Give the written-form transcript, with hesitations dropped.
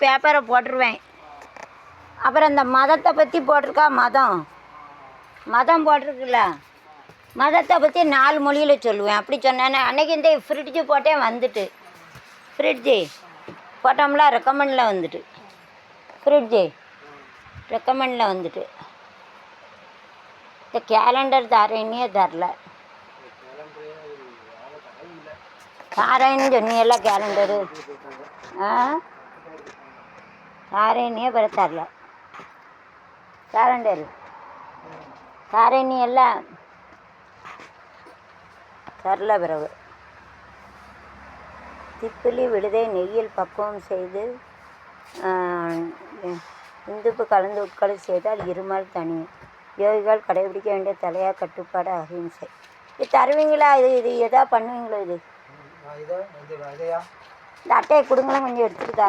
பேப்பரை போட்டுருவேன். அப்புறம் இந்த மதத்தை பற்றி போட்டிருக்கா, மதம் போட்டிருக்குல்ல, மதத்தை பற்றி 4 மொழியில் சொல்லுவேன். அப்படி சொன்னேன்னு அன்றைக்கி இந்த ஃப்ரிட்ஜு போட்டேன், வந்துட்டு ஃப்ரிட்ஜு போட்டோம்ல, ரெக்கமெண்டில் வந்துட்டு ஃப்ரிட்ஜு ரெக்கமெண்டில் வந்துட்டு. இந்த கேலண்டர் தரேன்னே தரல. தாரேன்னு சொன்னியல்ல கேலண்டரு, தாரேன்னே பிற தரல. கேலண்டரு தாரேன்னி எல்லாம் தரல. பிறகு திப்பிலி விழுதை நெய்யில் பக்குவம் செய்து இந்துப்பு கலந்து உட்கொலை செய்தால் இருமல் தனியும். யோகிகள் கடைபிடிக்க வேண்டிய தலையா கட்டுப்பாடு அகிம்சை. இது தருவீங்களா? இது எதா பண்ணுவீங்களோ? இந்த அட்டையை கொடுங்களேன், கொஞ்சம் எடுத்துகிட்டு தரேன்.